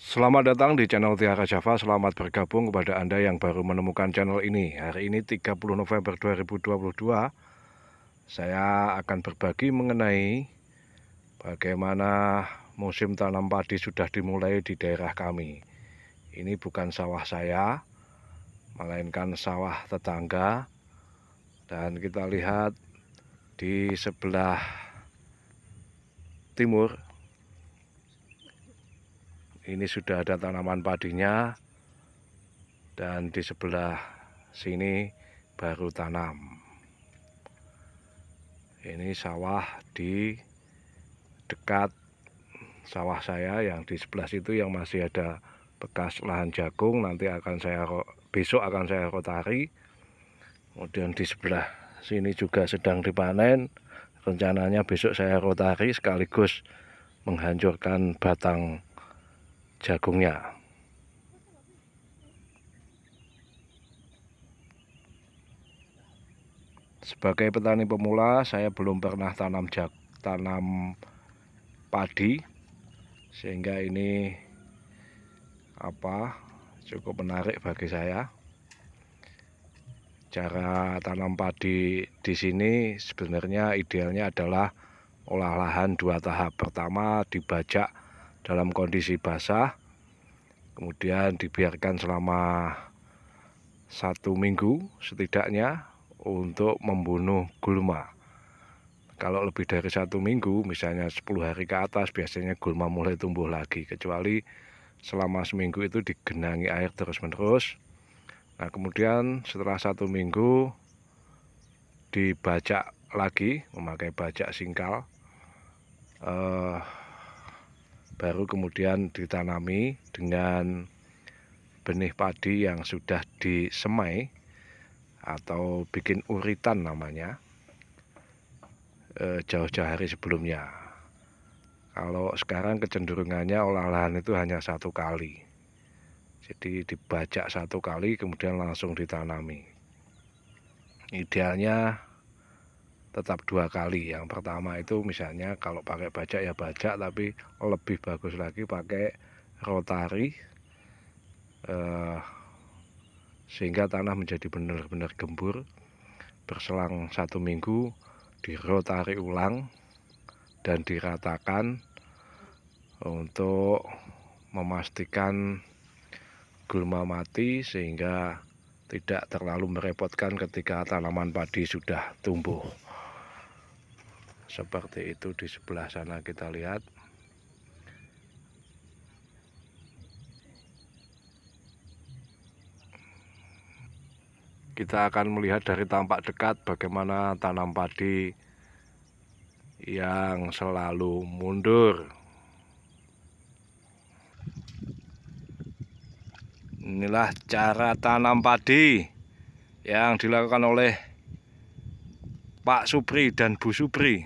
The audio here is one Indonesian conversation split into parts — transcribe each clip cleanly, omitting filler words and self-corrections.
Selamat datang di channel Tiara Java. Selamat bergabung kepada Anda yang baru menemukan channel ini. Hari ini 30 November 2022. Saya akan berbagi mengenai bagaimana musim tanam padi sudah dimulai di daerah kami. Ini bukan sawah saya, melainkan sawah tetangga. Dan kita lihat di sebelah timur ini sudah ada tanaman padinya, dan di sebelah sini baru tanam. Ini sawah di dekat sawah saya, yang di sebelah situ yang masih ada bekas lahan jagung. Nanti besok akan saya rotari. Kemudian di sebelah sini juga sedang dipanen. Rencananya besok saya rotari sekaligus menghancurkan batang jagungnya. Sebagai petani pemula, saya belum pernah tanam padi, sehingga ini cukup menarik bagi saya. Cara tanam padi di sini sebenarnya idealnya adalah olah lahan 2 tahap. Pertama, dibajak dalam kondisi basah, kemudian dibiarkan selama 1 minggu setidaknya untuk membunuh gulma. Kalau lebih dari 1 minggu, misalnya 10 hari ke atas, biasanya gulma mulai tumbuh lagi, kecuali selama seminggu itu digenangi air terus-menerus. Nah, kemudian setelah 1 minggu dibajak lagi memakai bajak singkal, baru kemudian ditanami dengan benih padi yang sudah disemai atau bikin uritan namanya, jauh-jauh hari sebelumnya. Kalau sekarang kecenderungannya olah lahan itu hanya 1 kali. Jadi dibajak 1 kali kemudian langsung ditanami. Idealnya tetap 2 kali. Yang pertama itu misalnya kalau pakai bajak ya bajak, tapi lebih bagus lagi pakai rotari, sehingga tanah menjadi benar-benar gembur. Berselang 1 minggu dirotari ulang dan diratakan untuk memastikan gulma mati, sehingga tidak terlalu merepotkan ketika tanaman padi sudah tumbuh. Seperti itu di sebelah sana kita lihat. Kita akan melihat dari tampak dekat bagaimana tanam padi yang selalu mundur. Inilah cara tanam padi yang dilakukan oleh Pak Supri dan Bu Supri,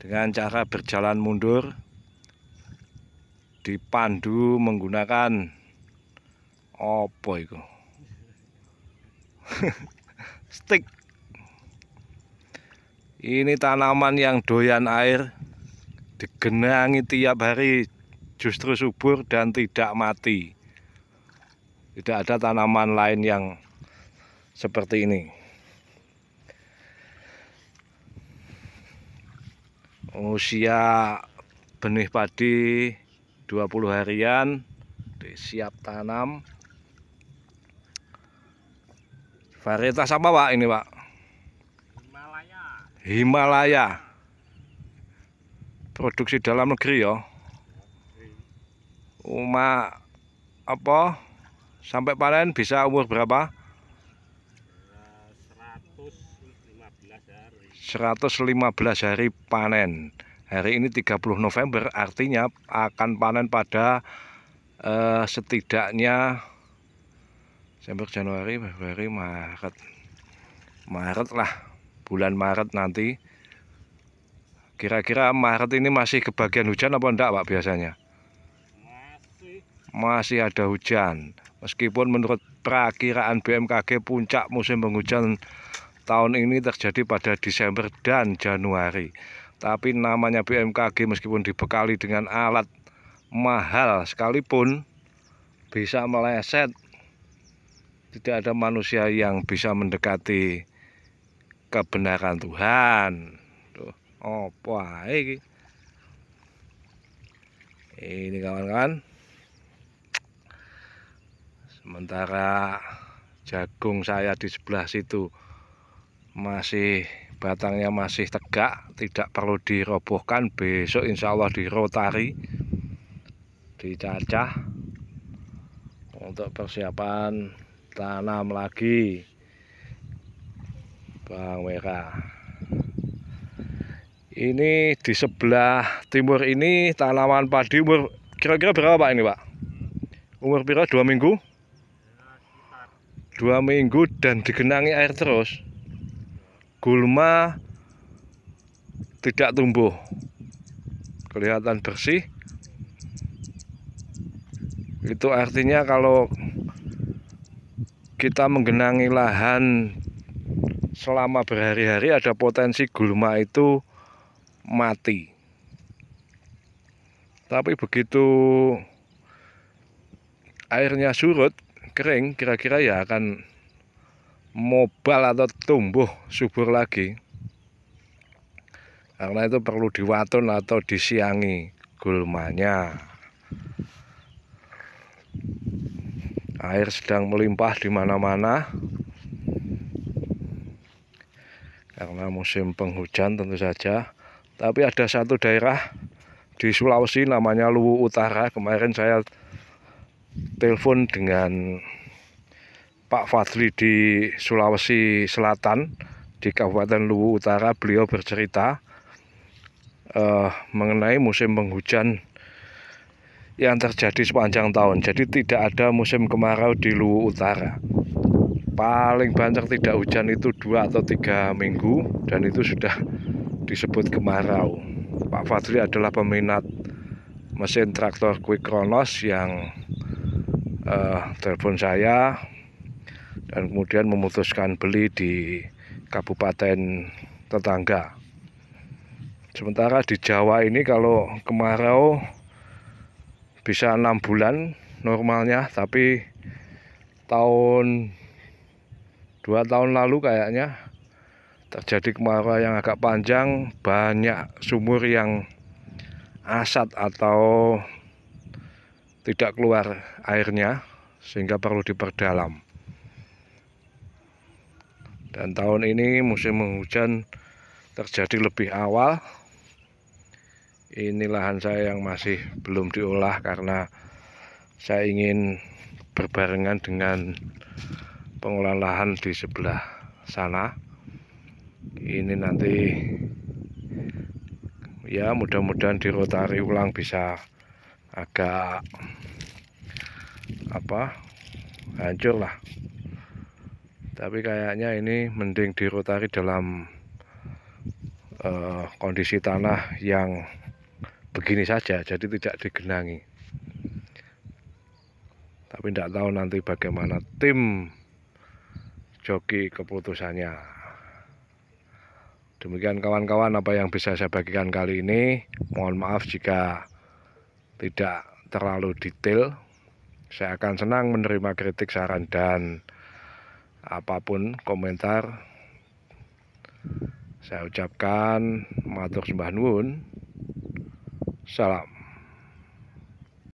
dengan cara berjalan mundur, dipandu menggunakan stick. Ini tanaman yang doyan air, digenangi tiap hari justru subur dan tidak mati. Tidak ada tanaman lain yang seperti ini. Usia benih padi 20 harian, siap tanam. Varietas apa Pak ini Pak? Himalaya. Produksi dalam negeri ya. Sampai panen bisa umur berapa? 115 hari panen. Hari ini 30 November, artinya akan panen pada setidaknya Desember, Januari, Februari, Maret lah. Bulan Maret nanti. Kira-kira Maret ini masih kebagian hujan apa enggak Pak biasanya? Masih ada hujan. Meskipun menurut perakiraan BMKG puncak musim penghujan tahun ini terjadi pada Desember dan Januari. Tapi namanya BMKG, meskipun dibekali dengan alat mahal sekalipun bisa meleset, tidak ada manusia yang bisa mendekati kebenaran Tuhan. Tuh, apa iki? Ini kawan-kawan. Sementara jagung saya di sebelah situ masih batangnya masih tegak, tidak perlu dirobohkan. Besok insya Allah dirotari, dicacah untuk persiapan tanam lagi bawang merah. Ini di sebelah timur ini tanaman padi umur kira-kira berapa Pak ini Pak? Umur berapa? 2 minggu? 2 minggu dan digenangi air terus. Gulma tidak tumbuh, kelihatan bersih. Itu artinya kalau kita menggenangi lahan selama berhari-hari ada potensi gulma itu mati. Tapi begitu airnya surut, kering, kira-kira ya akan mobal atau tumbuh subur lagi. Karena itu perlu diwatun atau disiangi gulmanya. Air sedang melimpah di mana-mana karena musim penghujan tentu saja. Tapi ada satu daerah di Sulawesi namanya Luwu Utara. Kemarin saya telepon dengan Pak Fadli di Sulawesi Selatan, di Kabupaten Luwu Utara. Beliau bercerita mengenai musim penghujan yang terjadi sepanjang tahun. Jadi tidak ada musim kemarau di Luwu Utara. Paling banyak tidak hujan itu 2 atau 3 minggu dan itu sudah disebut kemarau. Pak Fadli adalah peminat mesin traktor Quick Kronos yang telepon saya dan kemudian memutuskan beli di kabupaten tetangga. Sementara di Jawa ini kalau kemarau bisa 6 bulan normalnya, tapi 2 tahun lalu kayaknya terjadi kemarau yang agak panjang, banyak sumur yang asat atau tidak keluar airnya sehingga perlu diperdalam. Dan tahun ini musim penghujan terjadi lebih awal. Ini lahan saya yang masih belum diolah karena saya ingin berbarengan dengan pengolahan lahan di sebelah sana. Ini nanti ya mudah-mudahan dirotari ulang bisa agak hancur lah. Tapi kayaknya ini mending dirotari dalam kondisi tanah yang begini saja, jadi tidak digenangi. Tapi tidak tahu nanti bagaimana tim joki keputusannya. Demikian kawan-kawan apa yang bisa saya bagikan kali ini. Mohon maaf jika tidak terlalu detail. Saya akan senang menerima kritik, saran, dan apapun komentar. Saya ucapkan matur sembah nuwun. Salam.